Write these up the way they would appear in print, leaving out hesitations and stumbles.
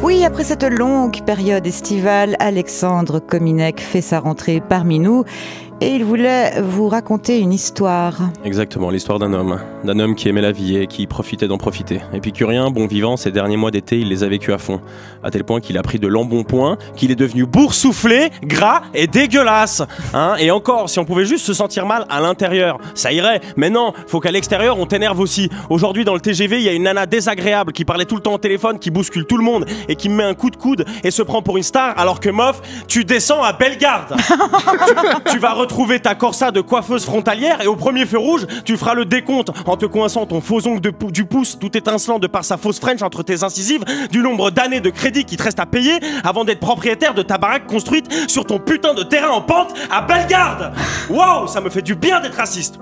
Oui, après cette longue période estivale, Alexandre Kominec fait sa rentrée parmi nous et il voulait vous raconter une histoire. Exactement, l'histoire d'un homme qui aimait la vie et qui profitait d'en profiter. Épicurien, bon vivant, ces derniers mois d'été, il les a vécus à fond. À tel point qu'il a pris de l'embonpoint, qu'il est devenu boursouflé, gras et dégueulasse. Et encore, si on pouvait juste se sentir mal à l'intérieur, ça irait. Mais non, faut qu'à l'extérieur, on t'énerve aussi. Aujourd'hui, dans le TGV, il y a une nana désagréable qui parlait tout le temps au téléphone, qui bouscule tout le monde et qui me met un coup de coude et se prend pour une star, alors que mof, tu descends à Bellegarde. tu vas retrouver ta corsa de coiffeuse frontalière et au premier feu rouge, tu feras le décompte en te coinçant ton faux ongle du pouce tout étincelant de par sa fausse French entre tes incisives du nombre d'années de crédit qui te reste à payer avant d'être propriétaire de ta baraque construite sur ton putain de terrain en pente à Bellegarde. Waouh, ça me fait du bien d'être raciste.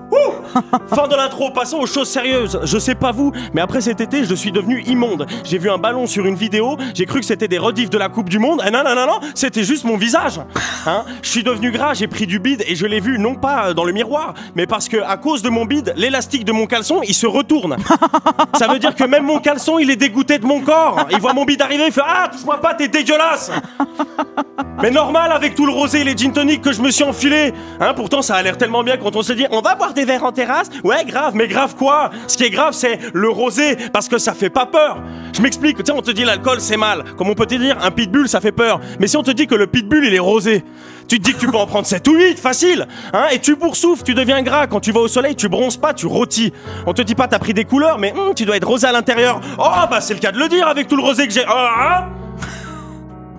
Fin de l'intro, passons aux choses sérieuses. Je sais pas vous, mais après cet été, je suis devenu immonde. J'ai vu un ballon sur une vidéo, j'ai cru que c'était des rediffs de la Coupe du Monde. Non, c'était juste mon visage. Je suis devenu gras, j'ai pris du bide et je l'ai vu non pas dans le miroir, mais parce que à cause de mon bide, l'élastique de mon caleçon, il se retourne. Ça veut dire que même mon caleçon, il est dégoûté de mon corps. Il voit mon bide arriver, il fait « Ah, touche-moi pas, t'es dégueulasse !» Mais normal avec tout le rosé et les gin tonic que je me suis enfilé. Pourtant, ça a l'air tellement bien quand on se dit « On va boire des verres en terrasse ?» Ouais, grave, mais grave quoi? Ce qui est grave, c'est le rosé, parce que ça fait pas peur. Je m'explique, tu sais, on te dit l'alcool, c'est mal. Comme on peut te dire, un pitbull, ça fait peur. Mais si on te dit que le pitbull, il est rosé, tu te dis que tu peux en prendre 7 ou 8, facile. Et tu boursouffes, tu deviens gras. Quand tu vas au soleil, tu bronzes pas, tu rôtis. On te dit pas t'as pris des couleurs, mais tu dois être rosé à l'intérieur. Oh, bah c'est le cas de le dire avec tout le rosé que j'ai.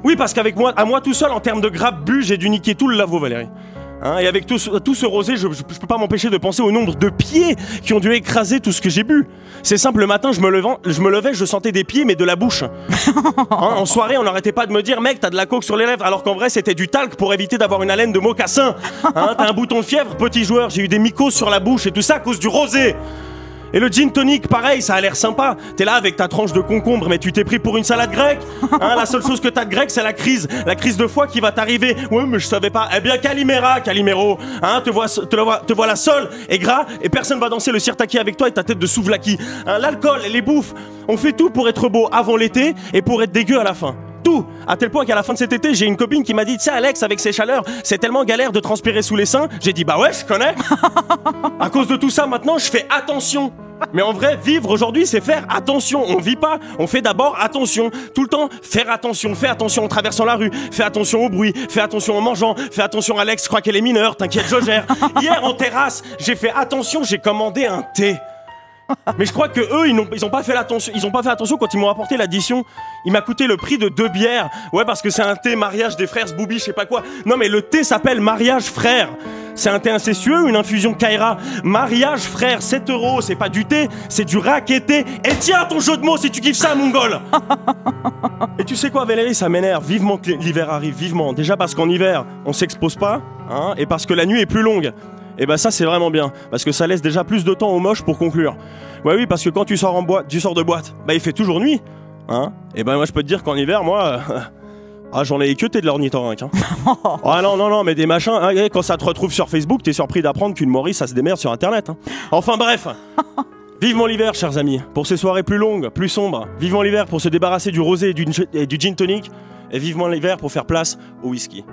Oui, parce qu'avec moi, à moi tout seul, en termes de grappe bu, j'ai dû niquer tout le lavo, Valérie. Et avec tout ce rosé, je peux pas m'empêcher de penser au nombre de pieds qui ont dû écraser tout ce que j'ai bu. C'est simple, le matin, je me levais, je sentais des pieds, mais de la bouche. En soirée, on n'arrêtait pas de me dire « Mec, t'as de la coke sur les lèvres », alors qu'en vrai, c'était du talc pour éviter d'avoir une haleine de mocassin. T'as un bouton de fièvre, petit joueur, j'ai eu des mycoses sur la bouche et tout ça à cause du rosé. Et le gin tonic, pareil, ça a l'air sympa. T'es là avec ta tranche de concombre, mais tu t'es pris pour une salade grecque. La seule chose que t'as de grec, c'est la crise de foie qui va t'arriver. Ouais, mais je savais pas. Eh bien, Calimero. Te voilà seul et gras, et personne va danser le sirtaki avec toi et ta tête de souvlaki. L'alcool et les bouffes, on fait tout pour être beau avant l'été et pour être dégueu à la fin. Tout, à tel point qu'à la fin de cet été, j'ai une copine qui m'a dit « Tu sais Alex, avec ces chaleurs, c'est tellement galère de transpirer sous les seins. » J'ai dit « Bah ouais, je connais. » À cause de tout ça, maintenant, je fais attention. Mais en vrai, vivre aujourd'hui, c'est faire attention. On vit pas, on fait d'abord attention. Tout le temps, faire attention. Fais attention en traversant la rue. Fais attention au bruit. Fais attention en mangeant. Fais attention Alex, je crois qu'elle est mineure. T'inquiète, je gère. Hier, en terrasse, j'ai fait attention, j'ai commandé un thé. Mais je crois que eux, ils ont pas fait attention quand ils m'ont apporté l'addition. Il m'a coûté le prix de 2 bières. Ouais, parce que c'est un thé mariage des frères Zboubi, je sais pas quoi. Non, mais le thé s'appelle mariage frère. C'est un thé incestueux ou une infusion Kaira? Mariage frère, 7 €, c'est pas du thé, c'est du raquetté. Et tiens ton jeu de mots si tu kiffes ça, mongol. Et tu sais quoi, Valérie, ça m'énerve. Vivement que l'hiver arrive, vivement. Déjà parce qu'en hiver, on s'expose pas, et parce que la nuit est plus longue. Et bah ça c'est vraiment bien, parce que ça laisse déjà plus de temps aux moches pour conclure. Ouais oui, parce que quand tu sors de boîte, bah il fait toujours nuit, Et bah moi je peux te dire qu'en hiver, moi, j'en ai équeuté de l'ornithorynque, non, mais des machins, quand ça te retrouve sur Facebook, t'es surpris d'apprendre qu'une Maurice, ça se démerde sur Internet, Enfin bref. Vivement l'hiver, chers amis, pour ces soirées plus longues, plus sombres. Vivement l'hiver pour se débarrasser du rosé et du gin tonic. Et vivement l'hiver pour faire place au whisky.